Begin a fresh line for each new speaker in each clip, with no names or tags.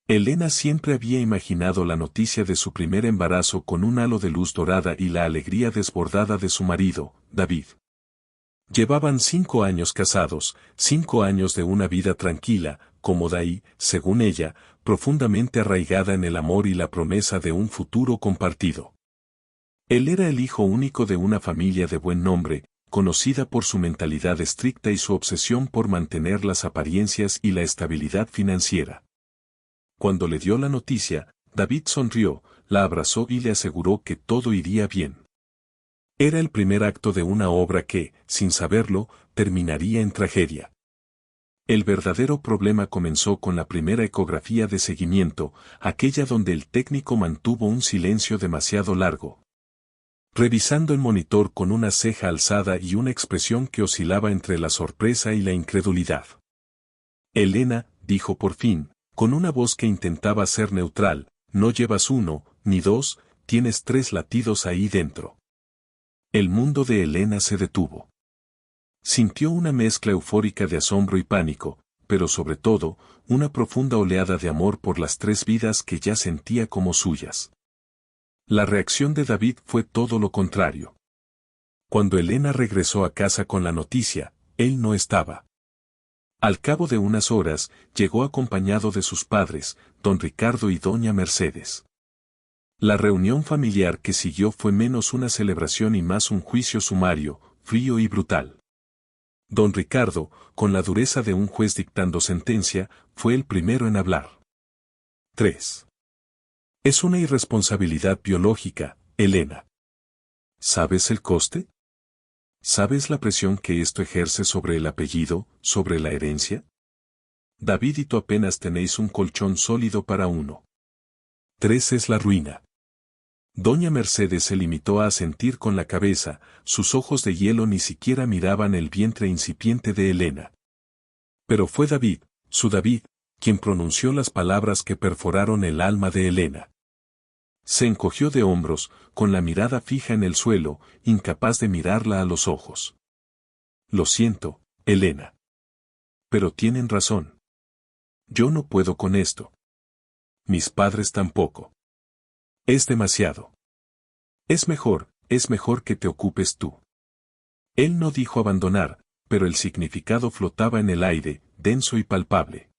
Elena siempre había imaginado la noticia de su primer embarazo con un halo de luz dorada y la alegría desbordada de su marido, David. Llevaban 5 años casados, 5 años de una vida tranquila, cómoda y, según ella, profundamente arraigada en el amor y la promesa de un futuro compartido. Él era el hijo único de una familia de buen nombre, conocida por su mentalidad estricta y su obsesión por mantener las apariencias y la estabilidad financiera. Cuando le dio la noticia, David sonrió, la abrazó y le aseguró que todo iría bien. Era el primer acto de una obra que, sin saberlo, terminaría en tragedia. El verdadero problema comenzó con la primera ecografía de seguimiento, aquella donde el técnico mantuvo un silencio demasiado largo, revisando el monitor con una ceja alzada y una expresión que oscilaba entre la sorpresa y la incredulidad. Elena, dijo por fin, con una voz que intentaba ser neutral, no llevas 1, ni 2, tienes 3 latidos ahí dentro. El mundo de Elena se detuvo. Sintió una mezcla eufórica de asombro y pánico, pero sobre todo, una profunda oleada de amor por las 3 vidas que ya sentía como suyas. La reacción de David fue todo lo contrario. Cuando Elena regresó a casa con la noticia, él no estaba. Al cabo de unas horas, llegó acompañado de sus padres, don Ricardo y doña Mercedes. La reunión familiar que siguió fue menos una celebración y más un juicio sumario, frío y brutal. Don Ricardo, con la dureza de un juez dictando sentencia, fue el primero en hablar. 3. Es una irresponsabilidad biológica, Elena. ¿Sabes el coste? ¿Sabes la presión que esto ejerce sobre el apellido, sobre la herencia? David y tú apenas tenéis un colchón sólido para uno. 3 es la ruina. Doña Mercedes se limitó a asentir con la cabeza, sus ojos de hielo ni siquiera miraban el vientre incipiente de Elena. Pero fue David, su David, quien pronunció las palabras que perforaron el alma de Elena. Se encogió de hombros, con la mirada fija en el suelo, incapaz de mirarla a los ojos. Lo siento, Elena. Pero tienen razón. Yo no puedo con esto. Mis padres tampoco. Es demasiado. Es mejor que te ocupes tú. Él no dijo abandonar, pero el significado flotaba en el aire, denso y palpable.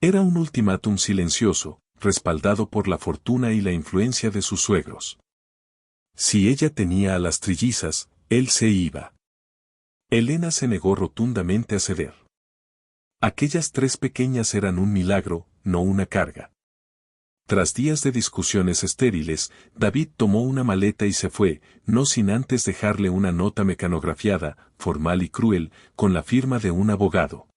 Era un ultimátum silencioso, respaldado por la fortuna y la influencia de sus suegros. Si ella tenía a las trillizas, él se iba. Elena se negó rotundamente a ceder. Aquellas 3 pequeñas eran un milagro, no una carga. Tras días de discusiones estériles, David tomó una maleta y se fue, no sin antes dejarle una nota mecanografiada, formal y cruel, con la firma de un abogado.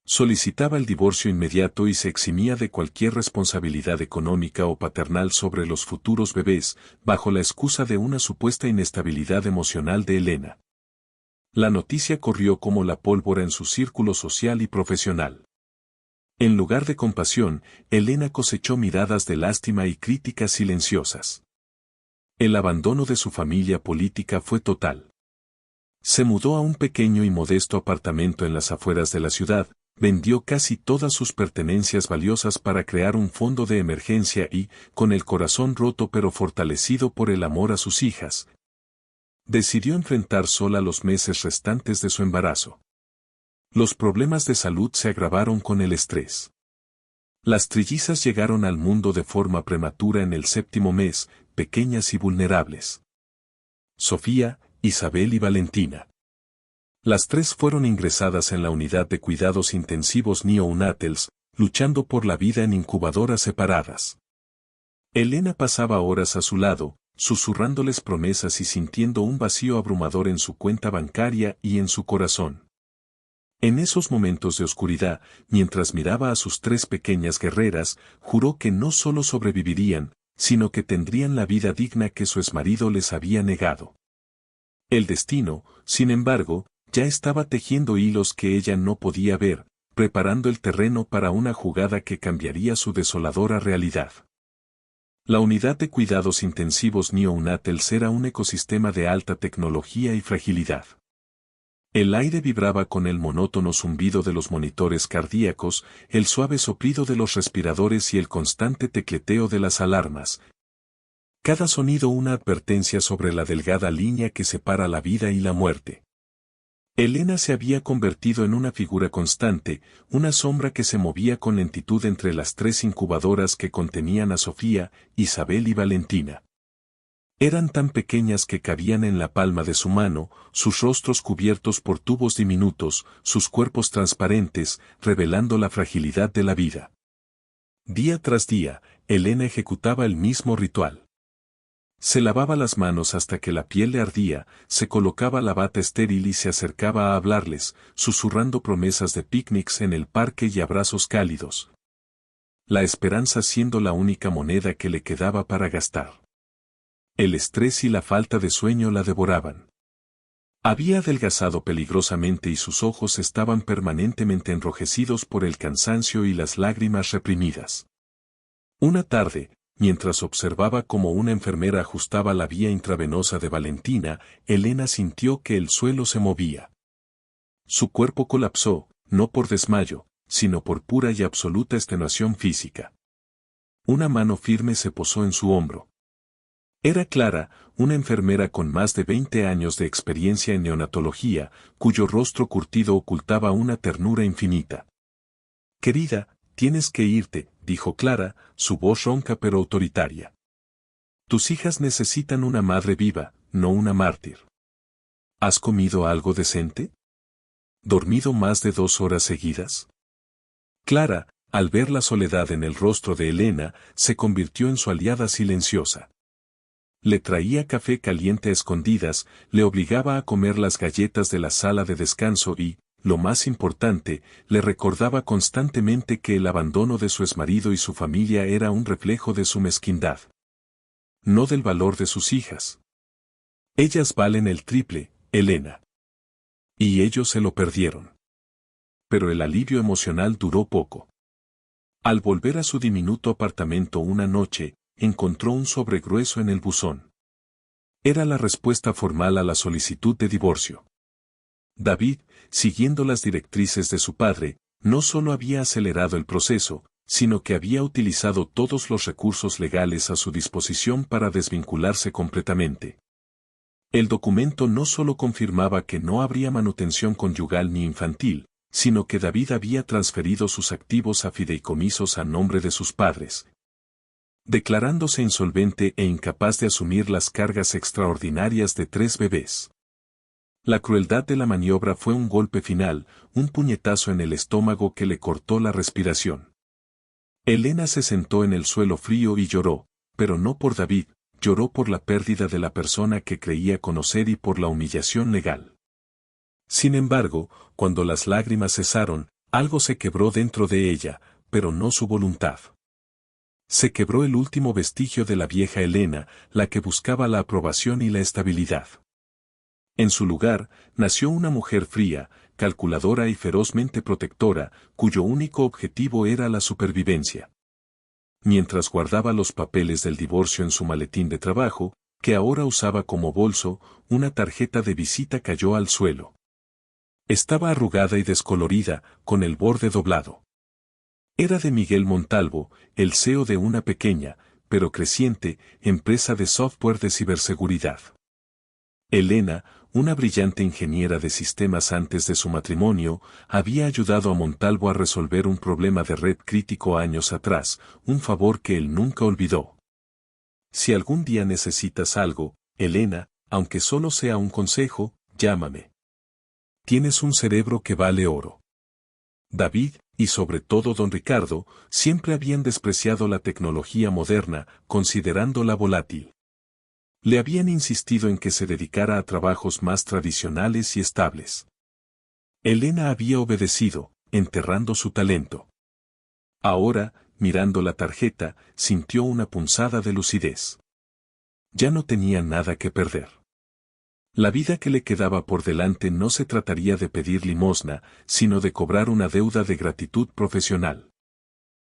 Solicitaba el divorcio inmediato y se eximía de cualquier responsabilidad económica o paternal sobre los futuros bebés, bajo la excusa de una supuesta inestabilidad emocional de Elena. La noticia corrió como la pólvora en su círculo social y profesional. En lugar de compasión, Elena cosechó miradas de lástima y críticas silenciosas. El abandono de su familia política fue total. Se mudó a un pequeño y modesto apartamento en las afueras de la ciudad, vendió casi todas sus pertenencias valiosas para crear un fondo de emergencia y, con el corazón roto pero fortalecido por el amor a sus hijas, decidió enfrentar sola los meses restantes de su embarazo. Los problemas de salud se agravaron con el estrés. Las trillizas llegaron al mundo de forma prematura en el 7º mes, pequeñas y vulnerables. Sofía, Isabel y Valentina. Las 3 fueron ingresadas en la unidad de cuidados intensivos neonatals, luchando por la vida en incubadoras separadas. Elena pasaba horas a su lado, susurrándoles promesas y sintiendo un vacío abrumador en su cuenta bancaria y en su corazón. En esos momentos de oscuridad, mientras miraba a sus 3 pequeñas guerreras, juró que no solo sobrevivirían, sino que tendrían la vida digna que su exmarido les había negado. El destino, sin embargo, ya estaba tejiendo hilos que ella no podía ver, preparando el terreno para una jugada que cambiaría su desoladora realidad. La unidad de cuidados intensivos neonatals era un ecosistema de alta tecnología y fragilidad. El aire vibraba con el monótono zumbido de los monitores cardíacos, el suave soplido de los respiradores y el constante tecleteo de las alarmas. Cada sonido una advertencia sobre la delgada línea que separa la vida y la muerte. Elena se había convertido en una figura constante, una sombra que se movía con lentitud entre las tres incubadoras que contenían a Sofía, Isabel y Valentina. Eran tan pequeñas que cabían en la palma de su mano, sus rostros cubiertos por tubos diminutos, sus cuerpos transparentes, revelando la fragilidad de la vida. Día tras día, Elena ejecutaba el mismo ritual. Se lavaba las manos hasta que la piel le ardía, se colocaba la bata estéril y se acercaba a hablarles, susurrando promesas de picnics en el parque y abrazos cálidos. La esperanza siendo la única moneda que le quedaba para gastar. El estrés y la falta de sueño la devoraban. Había adelgazado peligrosamente y sus ojos estaban permanentemente enrojecidos por el cansancio y las lágrimas reprimidas. Una tarde, mientras observaba cómo una enfermera ajustaba la vía intravenosa de Valentina, Elena sintió que el suelo se movía. Su cuerpo colapsó, no por desmayo, sino por pura y absoluta extenuación física. Una mano firme se posó en su hombro. Era Clara, una enfermera con más de 20 años de experiencia en neonatología, cuyo rostro curtido ocultaba una ternura infinita. «Querida, tienes que irte», dijo Clara, su voz ronca pero autoritaria. «Tus hijas necesitan una madre viva, no una mártir. ¿Has comido algo decente? ¿Dormido más de 2 horas seguidas?» Clara, al ver la soledad en el rostro de Elena, se convirtió en su aliada silenciosa. Le traía café caliente a escondidas, le obligaba a comer las galletas de la sala de descanso y, lo más importante, le recordaba constantemente que el abandono de su exmarido y su familia era un reflejo de su mezquindad. No del valor de sus hijas. Ellas valen el triple, Elena. Y ellos se lo perdieron. Pero el alivio emocional duró poco. Al volver a su diminuto apartamento una noche, encontró un sobre grueso en el buzón. Era la respuesta formal a la solicitud de divorcio. David, siguiendo las directrices de su padre, no solo había acelerado el proceso, sino que había utilizado todos los recursos legales a su disposición para desvincularse completamente. El documento no solo confirmaba que no habría manutención conyugal ni infantil, sino que David había transferido sus activos a fideicomisos a nombre de sus padres, declarándose insolvente e incapaz de asumir las cargas extraordinarias de 3 bebés. La crueldad de la maniobra fue un golpe final, un puñetazo en el estómago que le cortó la respiración. Elena se sentó en el suelo frío y lloró, pero no por David, lloró por la pérdida de la persona que creía conocer y por la humillación legal. Sin embargo, cuando las lágrimas cesaron, algo se quebró dentro de ella, pero no su voluntad. Se quebró el último vestigio de la vieja Elena, la que buscaba la aprobación y la estabilidad. En su lugar, nació una mujer fría, calculadora y ferozmente protectora, cuyo único objetivo era la supervivencia. Mientras guardaba los papeles del divorcio en su maletín de trabajo, que ahora usaba como bolso, una tarjeta de visita cayó al suelo. Estaba arrugada y descolorida, con el borde doblado. Era de Miguel Montalvo, el CEO de una pequeña, pero creciente, empresa de software de ciberseguridad. Elena, una brillante ingeniera de sistemas antes de su matrimonio, había ayudado a Montalvo a resolver un problema de red crítico años atrás, un favor que él nunca olvidó. Si algún día necesitas algo, Elena, aunque solo sea un consejo, llámame. Tienes un cerebro que vale oro. David, y sobre todo don Ricardo, siempre habían despreciado la tecnología moderna, considerándola volátil. Le habían insistido en que se dedicara a trabajos más tradicionales y estables. Elena había obedecido, enterrando su talento. Ahora, mirando la tarjeta, sintió una punzada de lucidez. Ya no tenía nada que perder. La vida que le quedaba por delante no se trataría de pedir limosna, sino de cobrar una deuda de gratitud profesional.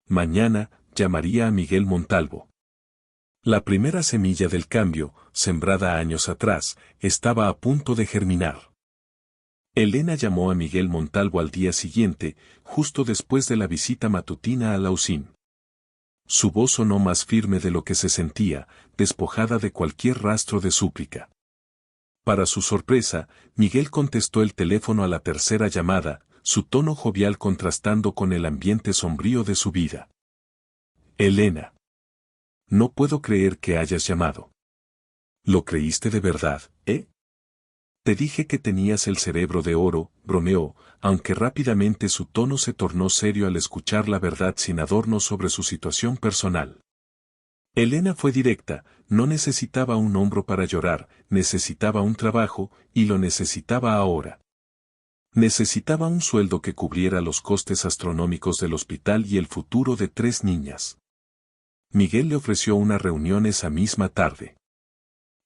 Mañana, llamaría a Miguel Montalvo. La primera semilla del cambio, sembrada años atrás, estaba a punto de germinar. Elena llamó a Miguel Montalvo al día siguiente, justo después de la visita matutina a la usina. Su voz sonó más firme de lo que se sentía, despojada de cualquier rastro de súplica. Para su sorpresa, Miguel contestó el teléfono a la tercera llamada, su tono jovial contrastando con el ambiente sombrío de su vida. Elena. No puedo creer que hayas llamado. ¿Lo creíste de verdad, eh? Te dije que tenías el cerebro de oro, bromeó, aunque rápidamente su tono se tornó serio al escuchar la verdad sin adornos sobre su situación personal. Elena fue directa, no necesitaba un hombro para llorar, necesitaba un trabajo, y lo necesitaba ahora. Necesitaba un sueldo que cubriera los costes astronómicos del hospital y el futuro de 3 niñas. Miguel le ofreció una reunión esa misma tarde.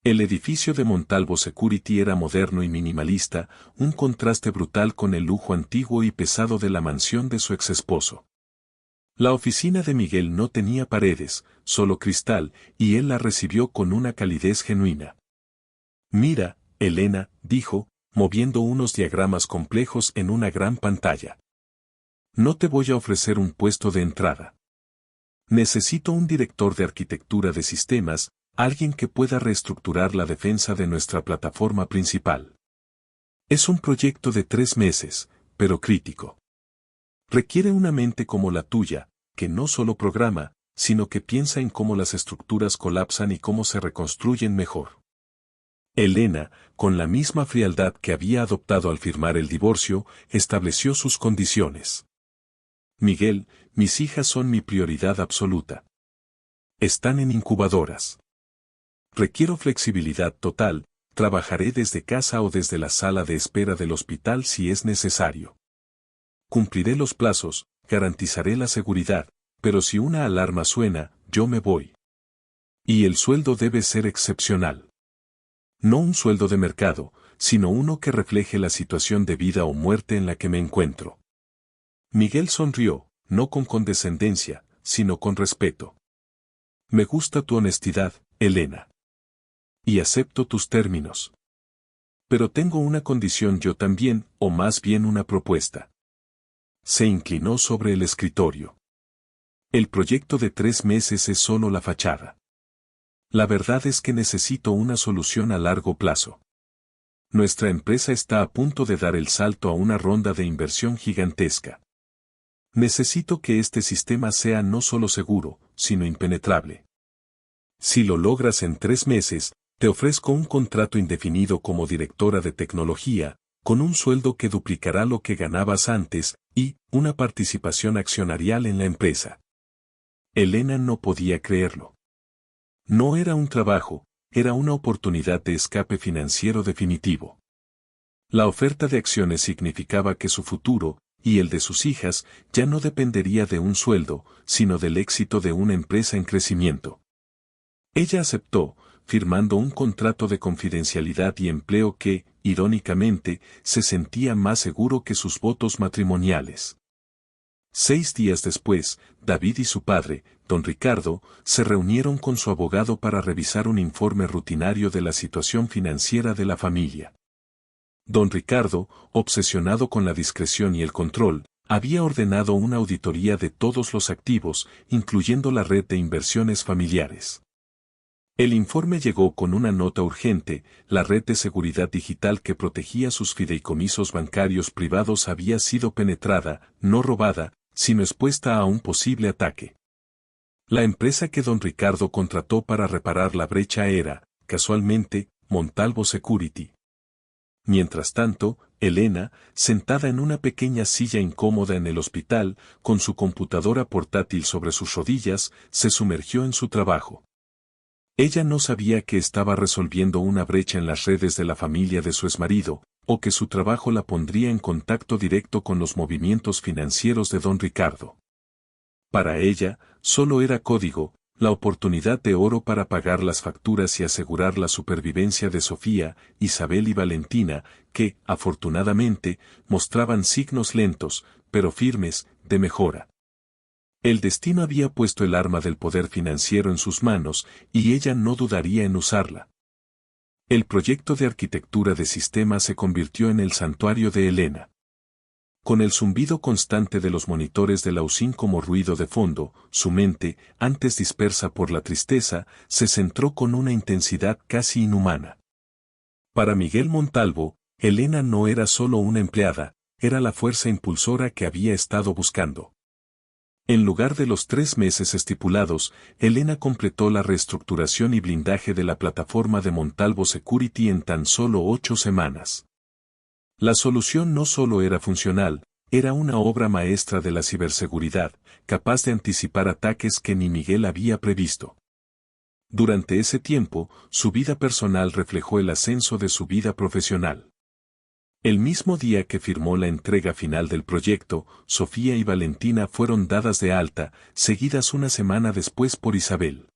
El edificio de Montalvo Security era moderno y minimalista, un contraste brutal con el lujo antiguo y pesado de la mansión de su exesposo. La oficina de Miguel no tenía paredes, solo cristal, y él la recibió con una calidez genuina. Mira, Elena, dijo, moviendo unos diagramas complejos en una gran pantalla. No te voy a ofrecer un puesto de entrada. Necesito un director de arquitectura de sistemas, alguien que pueda reestructurar la defensa de nuestra plataforma principal. Es un proyecto de 3 meses, pero crítico. Requiere una mente como la tuya, que no solo programa, sino que piensa en cómo las estructuras colapsan y cómo se reconstruyen mejor. Elena, con la misma frialdad que había adoptado al firmar el divorcio, estableció sus condiciones. Miguel, mis hijas son mi prioridad absoluta. Están en incubadoras. Requiero flexibilidad total, trabajaré desde casa o desde la sala de espera del hospital si es necesario. Cumpliré los plazos, garantizaré la seguridad, pero si una alarma suena, yo me voy. Y el sueldo debe ser excepcional. No un sueldo de mercado, sino uno que refleje la situación de vida o muerte en la que me encuentro. Miguel sonrió, no con condescendencia, sino con respeto. Me gusta tu honestidad, Elena. Y acepto tus términos. Pero tengo una condición yo también, o más bien una propuesta. Se inclinó sobre el escritorio. El proyecto de 3 meses es solo la fachada. La verdad es que necesito una solución a largo plazo. Nuestra empresa está a punto de dar el salto a una ronda de inversión gigantesca. Necesito que este sistema sea no solo seguro, sino impenetrable. Si lo logras en 3 meses, te ofrezco un contrato indefinido como directora de tecnología, con un sueldo que duplicará lo que ganabas antes, y una participación accionarial en la empresa. Elena no podía creerlo. No era un trabajo, era una oportunidad de escape financiero definitivo. La oferta de acciones significaba que su futuro, y el de sus hijas, ya no dependería de un sueldo, sino del éxito de una empresa en crecimiento. Ella aceptó, firmando un contrato de confidencialidad y empleo que, irónicamente, se sentía más seguro que sus votos matrimoniales. 6 días después, David y su padre, don Ricardo, se reunieron con su abogado para revisar un informe rutinario de la situación financiera de la familia. Don Ricardo, obsesionado con la discreción y el control, había ordenado una auditoría de todos los activos, incluyendo la red de inversiones familiares. El informe llegó con una nota urgente: la red de seguridad digital que protegía sus fideicomisos bancarios privados había sido penetrada, no robada, sino expuesta a un posible ataque. La empresa que don Ricardo contrató para reparar la brecha era, casualmente, Montalvo Security. Mientras tanto, Elena, sentada en una pequeña silla incómoda en el hospital, con su computadora portátil sobre sus rodillas, se sumergió en su trabajo. Ella no sabía que estaba resolviendo una brecha en las redes de la familia de su exmarido, o que su trabajo la pondría en contacto directo con los movimientos financieros de don Ricardo. Para ella, solo era código, la oportunidad de oro para pagar las facturas y asegurar la supervivencia de Sofía, Isabel y Valentina, que, afortunadamente, mostraban signos lentos, pero firmes, de mejora. El destino había puesto el arma del poder financiero en sus manos, y ella no dudaría en usarla. El proyecto de arquitectura de sistemas se convirtió en el santuario de Elena. Con el zumbido constante de los monitores de la UCIN como ruido de fondo, su mente, antes dispersa por la tristeza, se centró con una intensidad casi inhumana. Para Miguel Montalvo, Elena no era solo una empleada, era la fuerza impulsora que había estado buscando. En lugar de los 3 meses estipulados, Elena completó la reestructuración y blindaje de la plataforma de Montalvo Security en tan solo 8 semanas. La solución no solo era funcional, era una obra maestra de la ciberseguridad, capaz de anticipar ataques que ni Miguel había previsto. Durante ese tiempo, su vida personal reflejó el ascenso de su vida profesional. El mismo día que firmó la entrega final del proyecto, Sofía y Valentina fueron dadas de alta, seguidas una semana después por Isabel.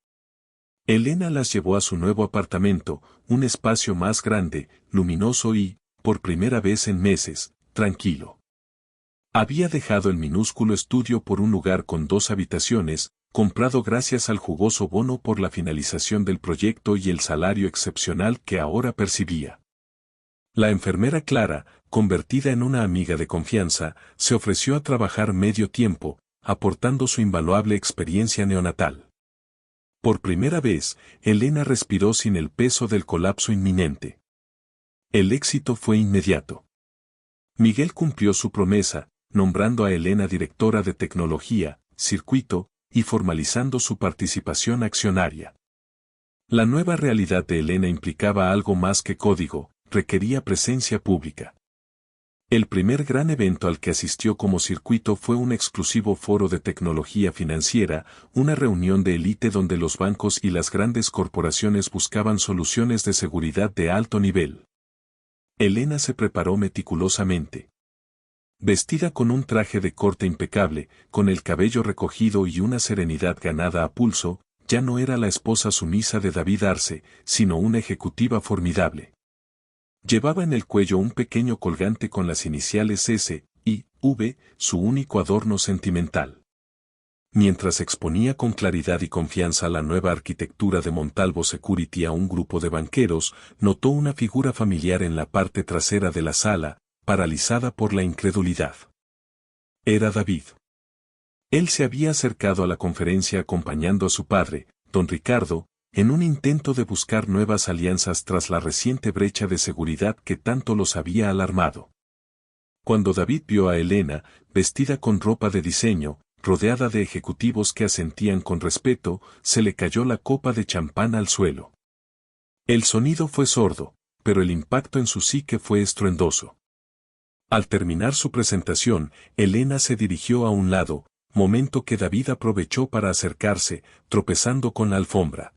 Elena las llevó a su nuevo apartamento, un espacio más grande, luminoso y, por primera vez en meses, tranquilo. Había dejado el minúsculo estudio por un lugar con 2 habitaciones, comprado gracias al jugoso bono por la finalización del proyecto y el salario excepcional que ahora percibía. La enfermera Clara, convertida en una amiga de confianza, se ofreció a trabajar medio tiempo, aportando su invaluable experiencia neonatal. Por primera vez, Elena respiró sin el peso del colapso inminente. El éxito fue inmediato. Miguel cumplió su promesa, nombrando a Elena directora de tecnología, circuito, y formalizando su participación accionaria. La nueva realidad de Elena implicaba algo más que código, requería presencia pública. El primer gran evento al que asistió como circuito fue un exclusivo foro de tecnología financiera, una reunión de élite donde los bancos y las grandes corporaciones buscaban soluciones de seguridad de alto nivel. Elena se preparó meticulosamente. Vestida con un traje de corte impecable, con el cabello recogido y una serenidad ganada a pulso, ya no era la esposa sumisa de David Arce, sino una ejecutiva formidable. Llevaba en el cuello un pequeño colgante con las iniciales S y V, su único adorno sentimental. Mientras exponía con claridad y confianza la nueva arquitectura de Montalvo Security a un grupo de banqueros, notó una figura familiar en la parte trasera de la sala, paralizada por la incredulidad. Era David. Él se había acercado a la conferencia acompañando a su padre, don Ricardo, en un intento de buscar nuevas alianzas tras la reciente brecha de seguridad que tanto los había alarmado. Cuando David vio a Elena, vestida con ropa de diseño, rodeada de ejecutivos que asentían con respeto, se le cayó la copa de champán al suelo. El sonido fue sordo, pero el impacto en su psique fue estruendoso. Al terminar su presentación, Elena se dirigió a un lado, momento que David aprovechó para acercarse, tropezando con la alfombra.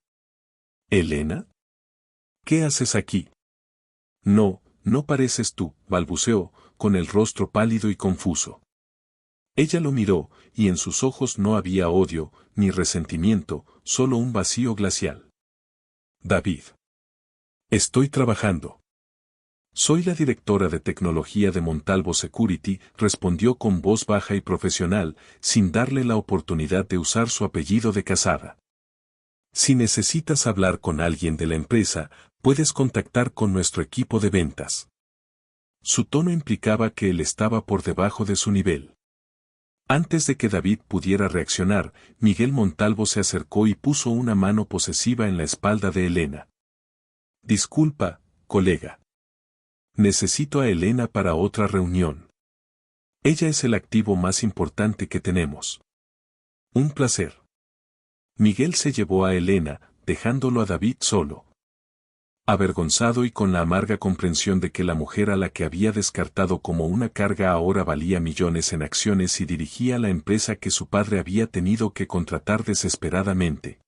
¿Elena? ¿Qué haces aquí? No, no pareces tú, balbuceó, con el rostro pálido y confuso. Ella lo miró, y en sus ojos no había odio, ni resentimiento, solo un vacío glacial. David. Estoy trabajando. Soy la directora de tecnología de Montalvo Security, respondió con voz baja y profesional, sin darle la oportunidad de usar su apellido de casada. Si necesitas hablar con alguien de la empresa, puedes contactar con nuestro equipo de ventas. Su tono implicaba que él estaba por debajo de su nivel. Antes de que David pudiera reaccionar, Miguel Montalvo se acercó y puso una mano posesiva en la espalda de Elena. Disculpa, colega. Necesito a Elena para otra reunión. Ella es el activo más importante que tenemos. Un placer. Miguel se llevó a Elena, dejándolo a David solo. Avergonzado y con la amarga comprensión de que la mujer a la que había descartado como una carga ahora valía millones en acciones y dirigía la empresa que su padre había tenido que contratar desesperadamente.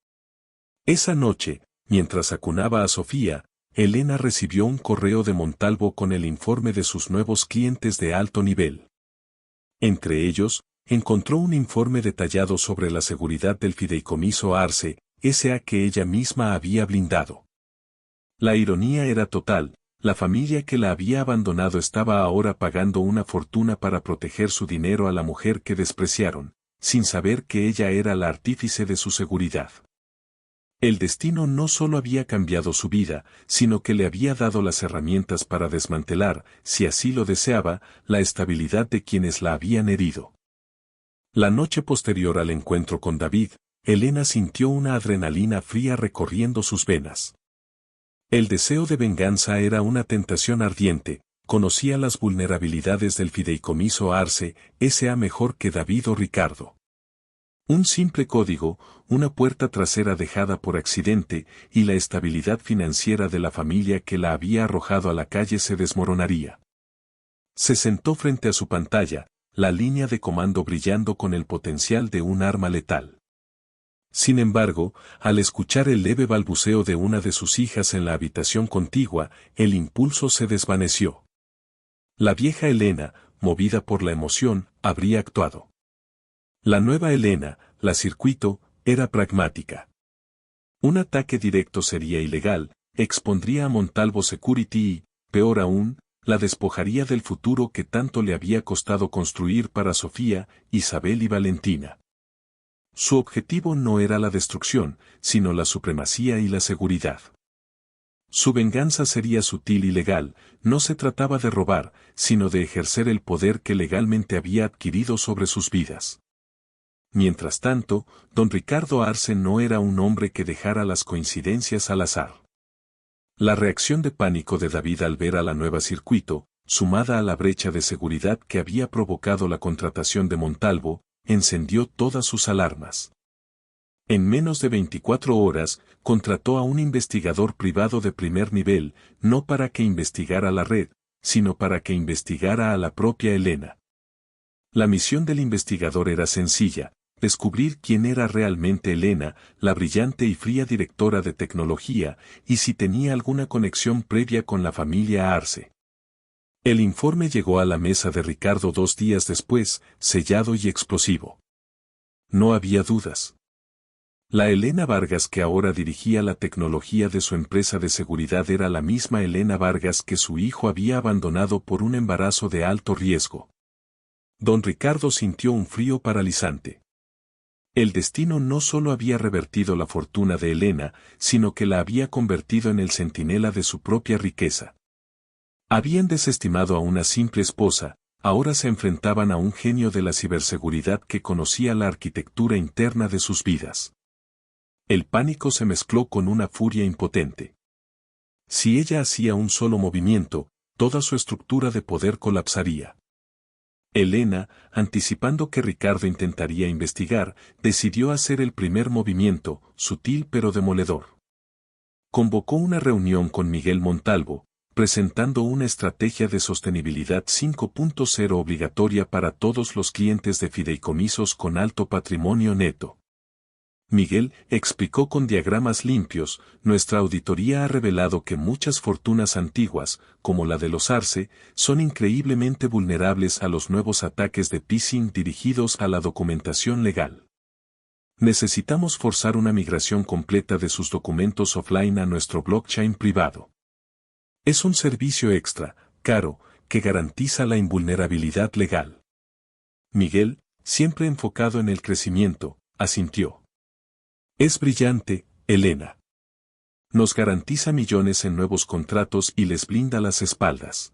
Esa noche, mientras acunaba a Sofía, Elena recibió un correo de Montalvo con el informe de sus nuevos clientes de alto nivel. Entre ellos, encontró un informe detallado sobre la seguridad del fideicomiso Arce, S.A. que ella misma había blindado. La ironía era total, la familia que la había abandonado estaba ahora pagando una fortuna para proteger su dinero a la mujer que despreciaron, sin saber que ella era la artífice de su seguridad. El destino no solo había cambiado su vida, sino que le había dado las herramientas para desmantelar, si así lo deseaba, la estabilidad de quienes la habían herido. La noche posterior al encuentro con David, Elena sintió una adrenalina fría recorriendo sus venas. El deseo de venganza era una tentación ardiente, conocía las vulnerabilidades del fideicomiso Arce, S.A. mejor que David o Ricardo. Un simple código, una puerta trasera dejada por accidente, y la estabilidad financiera de la familia que la había arrojado a la calle se desmoronaría. Se sentó frente a su pantalla, la línea de comando brillando con el potencial de un arma letal. Sin embargo, al escuchar el leve balbuceo de una de sus hijas en la habitación contigua, el impulso se desvaneció. La vieja Elena, movida por la emoción, habría actuado. La nueva Elena, la circuito, era pragmática. Un ataque directo sería ilegal, expondría a Montalvo Security y, peor aún, la despojaría del futuro que tanto le había costado construir para Sofía, Isabel y Valentina. Su objetivo no era la destrucción, sino la supremacía y la seguridad. Su venganza sería sutil y legal, no se trataba de robar, sino de ejercer el poder que legalmente había adquirido sobre sus vidas. Mientras tanto, don Ricardo Arce no era un hombre que dejara las coincidencias al azar. La reacción de pánico de David al ver a la nueva circuito, sumada a la brecha de seguridad que había provocado la contratación de Montalvo, encendió todas sus alarmas. En menos de 24 horas, contrató a un investigador privado de primer nivel, no para que investigara la red, sino para que investigara a la propia Elena. La misión del investigador era sencilla: descubrir quién era realmente Elena, la brillante y fría directora de tecnología, y si tenía alguna conexión previa con la familia Arce. El informe llegó a la mesa de Ricardo 2 días después, sellado y explosivo. No había dudas. La Elena Vargas que ahora dirigía la tecnología de su empresa de seguridad era la misma Elena Vargas que su hijo había abandonado por un embarazo de alto riesgo. Don Ricardo sintió un frío paralizante. El destino no solo había revertido la fortuna de Elena, sino que la había convertido en el centinela de su propia riqueza. Habían desestimado a una simple esposa, ahora se enfrentaban a un genio de la ciberseguridad que conocía la arquitectura interna de sus vidas. El pánico se mezcló con una furia impotente. Si ella hacía un solo movimiento, toda su estructura de poder colapsaría. Elena, anticipando que Ricardo intentaría investigar, decidió hacer el primer movimiento, sutil pero demoledor. Convocó una reunión con Miguel Montalvo, presentando una estrategia de sostenibilidad 5.0 obligatoria para todos los clientes de fideicomisos con alto patrimonio neto. Miguel explicó con diagramas limpios: nuestra auditoría ha revelado que muchas fortunas antiguas, como la de los Arce, son increíblemente vulnerables a los nuevos ataques de phishing dirigidos a la documentación legal. Necesitamos forzar una migración completa de sus documentos offline a nuestro blockchain privado. Es un servicio extra, caro, que garantiza la invulnerabilidad legal. Miguel, siempre enfocado en el crecimiento, asintió. Es brillante, Elena. Nos garantiza millones en nuevos contratos y les blinda las espaldas.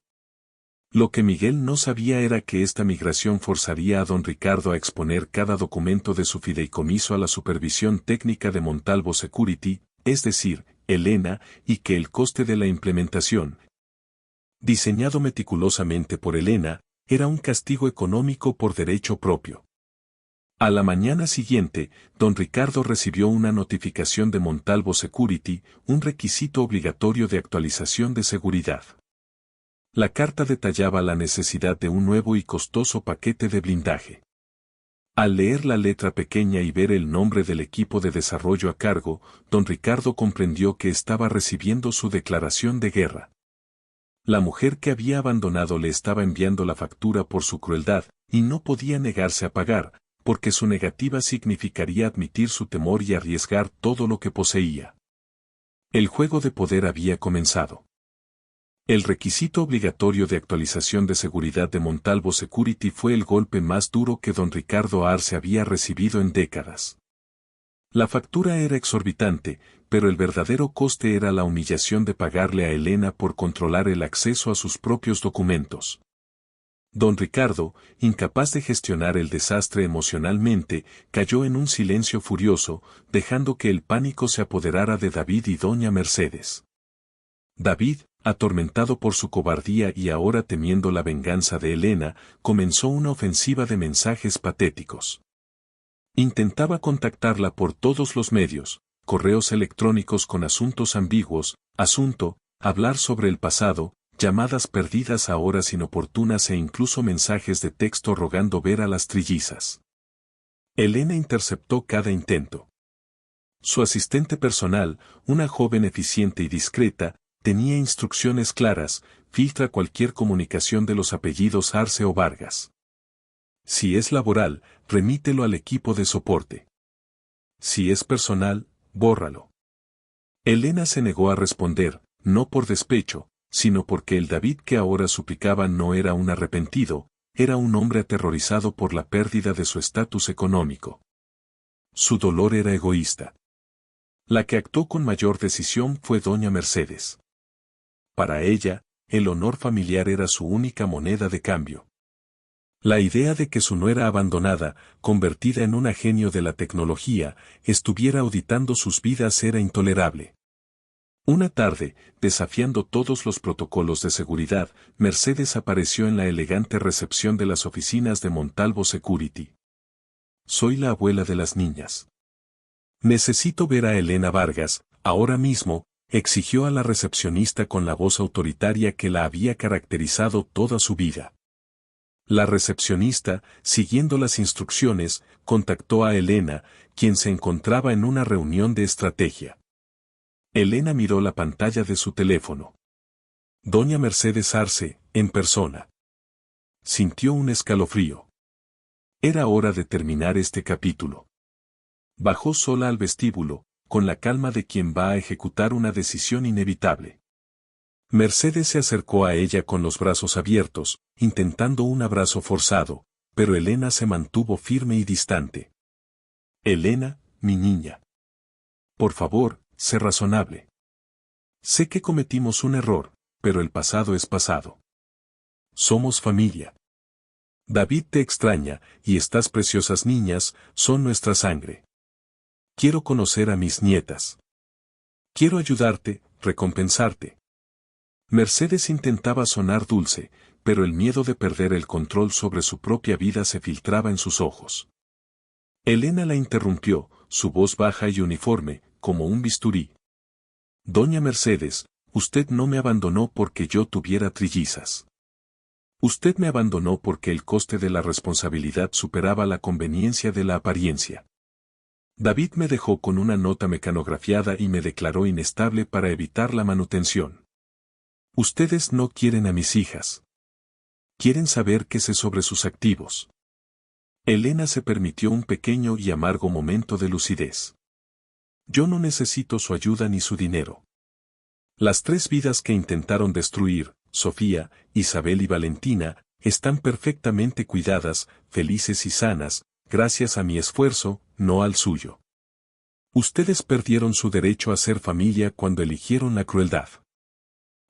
Lo que Miguel no sabía era que esta migración forzaría a don Ricardo a exponer cada documento de su fideicomiso a la supervisión técnica de Montalvo Security, es decir, Elena, y que el coste de la implementación, diseñado meticulosamente por Elena, era un castigo económico por derecho propio. A la mañana siguiente, don Ricardo recibió una notificación de Montalvo Security, un requisito obligatorio de actualización de seguridad. La carta detallaba la necesidad de un nuevo y costoso paquete de blindaje. Al leer la letra pequeña y ver el nombre del equipo de desarrollo a cargo, don Ricardo comprendió que estaba recibiendo su declaración de guerra. La mujer que había abandonado le estaba enviando la factura por su crueldad, y no podía negarse a pagar, porque su negativa significaría admitir su temor y arriesgar todo lo que poseía. El juego de poder había comenzado. El requisito obligatorio de actualización de seguridad de Montalvo Security fue el golpe más duro que don Ricardo Arce había recibido en décadas. La factura era exorbitante, pero el verdadero coste era la humillación de pagarle a Elena por controlar el acceso a sus propios documentos. Don Ricardo, incapaz de gestionar el desastre emocionalmente, cayó en un silencio furioso, dejando que el pánico se apoderara de David y doña Mercedes. David, atormentado por su cobardía y ahora temiendo la venganza de Elena, comenzó una ofensiva de mensajes patéticos. Intentaba contactarla por todos los medios, correos electrónicos con asuntos ambiguos, hablar sobre el pasado, llamadas perdidas a horas inoportunas e incluso mensajes de texto rogando ver a las trillizas. Elena interceptó cada intento. Su asistente personal, una joven eficiente y discreta, tenía instrucciones claras: filtra cualquier comunicación de los apellidos Arce o Vargas. Si es laboral, remítelo al equipo de soporte. Si es personal, bórralo. Elena se negó a responder, no por despecho, sino porque el David que ahora suplicaba no era un arrepentido, era un hombre aterrorizado por la pérdida de su estatus económico. Su dolor era egoísta. La que actuó con mayor decisión fue doña Mercedes. Para ella, el honor familiar era su única moneda de cambio. La idea de que su nuera abandonada, convertida en una genio de la tecnología, estuviera auditando sus vidas era intolerable. Una tarde, desafiando todos los protocolos de seguridad, Mercedes apareció en la elegante recepción de las oficinas de Montalvo Security. Soy la abuela de las niñas. Necesito ver a Elena Vargas, ahora mismo, exigió a la recepcionista con la voz autoritaria que la había caracterizado toda su vida. La recepcionista, siguiendo las instrucciones, contactó a Elena, quien se encontraba en una reunión de estrategia. Elena miró la pantalla de su teléfono. Doña Mercedes Arce, en persona. Sintió un escalofrío. Era hora de terminar este capítulo. Bajó sola al vestíbulo, con la calma de quien va a ejecutar una decisión inevitable. Mercedes se acercó a ella con los brazos abiertos, intentando un abrazo forzado, pero Elena se mantuvo firme y distante. Elena, mi niña. Por favor, sé razonable. Sé que cometimos un error, pero el pasado es pasado. Somos familia. David te extraña, y estas preciosas niñas son nuestra sangre. Quiero conocer a mis nietas. Quiero ayudarte, recompensarte. Mercedes intentaba sonar dulce, pero el miedo de perder el control sobre su propia vida se filtraba en sus ojos. Elena la interrumpió, su voz baja y uniforme, como un bisturí. Doña Mercedes, usted no me abandonó porque yo tuviera trillizas. Usted me abandonó porque el coste de la responsabilidad superaba la conveniencia de la apariencia. David me dejó con una nota mecanografiada y me declaró inestable para evitar la manutención. Ustedes no quieren a mis hijas. Quieren saber qué sé sobre sus activos. Elena se permitió un pequeño y amargo momento de lucidez. Yo no necesito su ayuda ni su dinero. Las 3 vidas que intentaron destruir, Sofía, Isabel y Valentina, están perfectamente cuidadas, felices y sanas, gracias a mi esfuerzo, no al suyo. Ustedes perdieron su derecho a ser familia cuando eligieron la crueldad.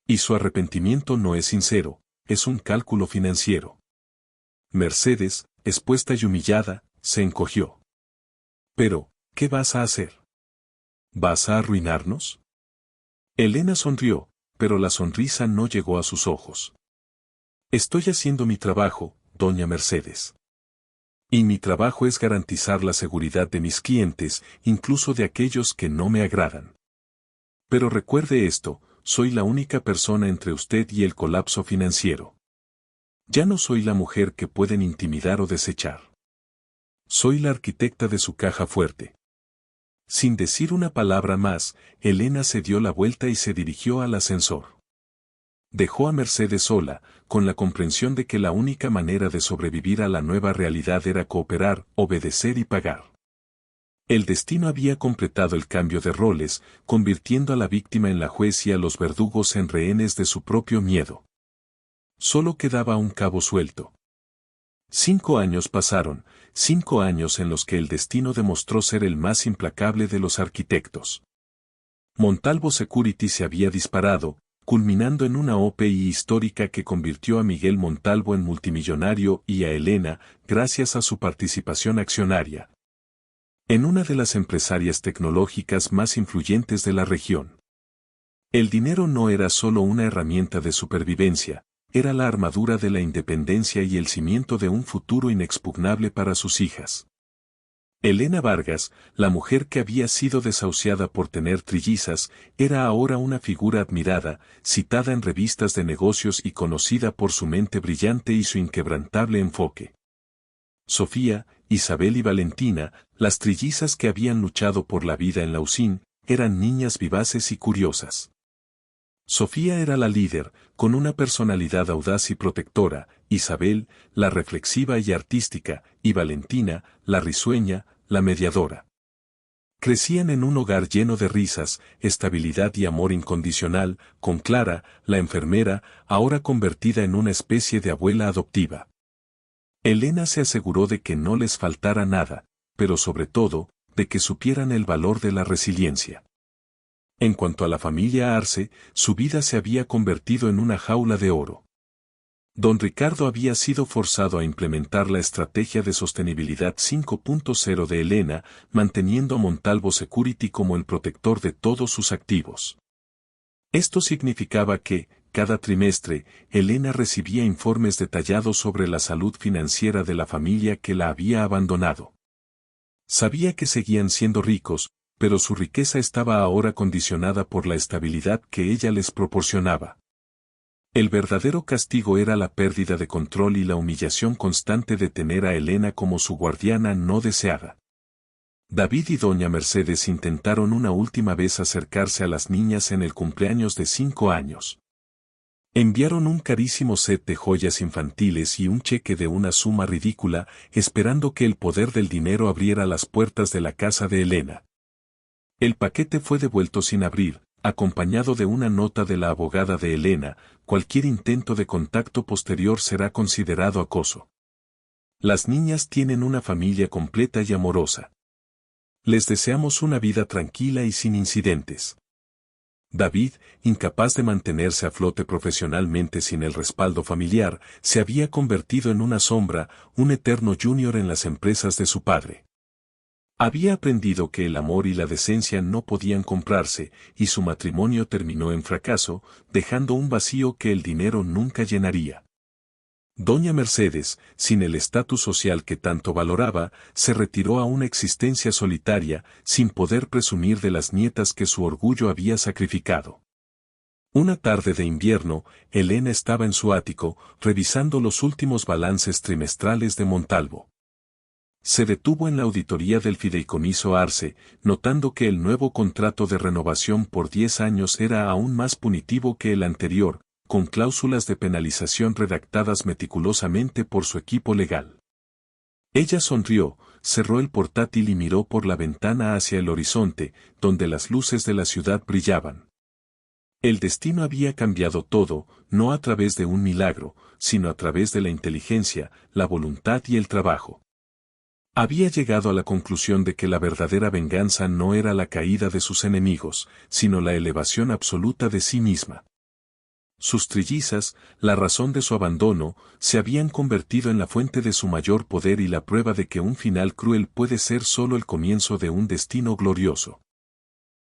Y su arrepentimiento no es sincero, es un cálculo financiero. Mercedes, expuesta y humillada, se encogió. Pero, ¿qué vas a hacer? ¿Vas a arruinarnos? Elena sonrió, pero la sonrisa no llegó a sus ojos. Estoy haciendo mi trabajo, doña Mercedes. Y mi trabajo es garantizar la seguridad de mis clientes, incluso de aquellos que no me agradan. Pero recuerde esto, soy la única persona entre usted y el colapso financiero. Ya no soy la mujer que pueden intimidar o desechar. Soy la arquitecta de su caja fuerte. Sin decir una palabra más, Elena se dio la vuelta y se dirigió al ascensor. Dejó a Mercedes sola, con la comprensión de que la única manera de sobrevivir a la nueva realidad era cooperar, obedecer y pagar. El destino había completado el cambio de roles, convirtiendo a la víctima en la juez y a los verdugos en rehenes de su propio miedo. Solo quedaba un cabo suelto. 5 años pasaron, 5 años en los que el destino demostró ser el más implacable de los arquitectos. Montalvo Security se había disparado, culminando en una OPI histórica que convirtió a Miguel Montalvo en multimillonario y a Elena, gracias a su participación accionaria, en una de las empresarias tecnológicas más influyentes de la región. El dinero no era solo una herramienta de supervivencia, era la armadura de la independencia y el cimiento de un futuro inexpugnable para sus hijas. Elena Vargas, la mujer que había sido desahuciada por tener trillizas, era ahora una figura admirada, citada en revistas de negocios y conocida por su mente brillante y su inquebrantable enfoque. Sofía, Isabel y Valentina, las trillizas que habían luchado por la vida en Lausín, eran niñas vivaces y curiosas. Sofía era la líder, con una personalidad audaz y protectora, Isabel, la reflexiva y artística, y Valentina, la risueña, la mediadora. Crecían en un hogar lleno de risas, estabilidad y amor incondicional, con Clara, la enfermera, ahora convertida en una especie de abuela adoptiva. Elena se aseguró de que no les faltara nada, pero sobre todo, de que supieran el valor de la resiliencia. En cuanto a la familia Arce, su vida se había convertido en una jaula de oro. Don Ricardo había sido forzado a implementar la estrategia de sostenibilidad 5.0 de Elena, manteniendo a Montalvo Security como el protector de todos sus activos. Esto significaba que, cada trimestre, Elena recibía informes detallados sobre la salud financiera de la familia que la había abandonado. Sabía que seguían siendo ricos, pero su riqueza estaba ahora condicionada por la estabilidad que ella les proporcionaba. El verdadero castigo era la pérdida de control y la humillación constante de tener a Elena como su guardiana no deseada. David y doña Mercedes intentaron una última vez acercarse a las niñas en el cumpleaños de 5 años. Enviaron un carísimo set de joyas infantiles y un cheque de una suma ridícula, esperando que el poder del dinero abriera las puertas de la casa de Elena. El paquete fue devuelto sin abrir, acompañado de una nota de la abogada de Elena: cualquier intento de contacto posterior será considerado acoso. Las niñas tienen una familia completa y amorosa. Les deseamos una vida tranquila y sin incidentes. David, incapaz de mantenerse a flote profesionalmente sin el respaldo familiar, se había convertido en una sombra, un eterno junior en las empresas de su padre. Había aprendido que el amor y la decencia no podían comprarse, y su matrimonio terminó en fracaso, dejando un vacío que el dinero nunca llenaría. Doña Mercedes, sin el estatus social que tanto valoraba, se retiró a una existencia solitaria, sin poder presumir de las nietas que su orgullo había sacrificado. Una tarde de invierno, Elena estaba en su ático, revisando los últimos balances trimestrales de Montalvo. Se detuvo en la auditoría del fideicomiso Arce, notando que el nuevo contrato de renovación por 10 años era aún más punitivo que el anterior, con cláusulas de penalización redactadas meticulosamente por su equipo legal. Ella sonrió, cerró el portátil y miró por la ventana hacia el horizonte, donde las luces de la ciudad brillaban. El destino había cambiado todo, no a través de un milagro, sino a través de la inteligencia, la voluntad y el trabajo. Había llegado a la conclusión de que la verdadera venganza no era la caída de sus enemigos, sino la elevación absoluta de sí misma. Sus trillizas, la razón de su abandono, se habían convertido en la fuente de su mayor poder y la prueba de que un final cruel puede ser solo el comienzo de un destino glorioso.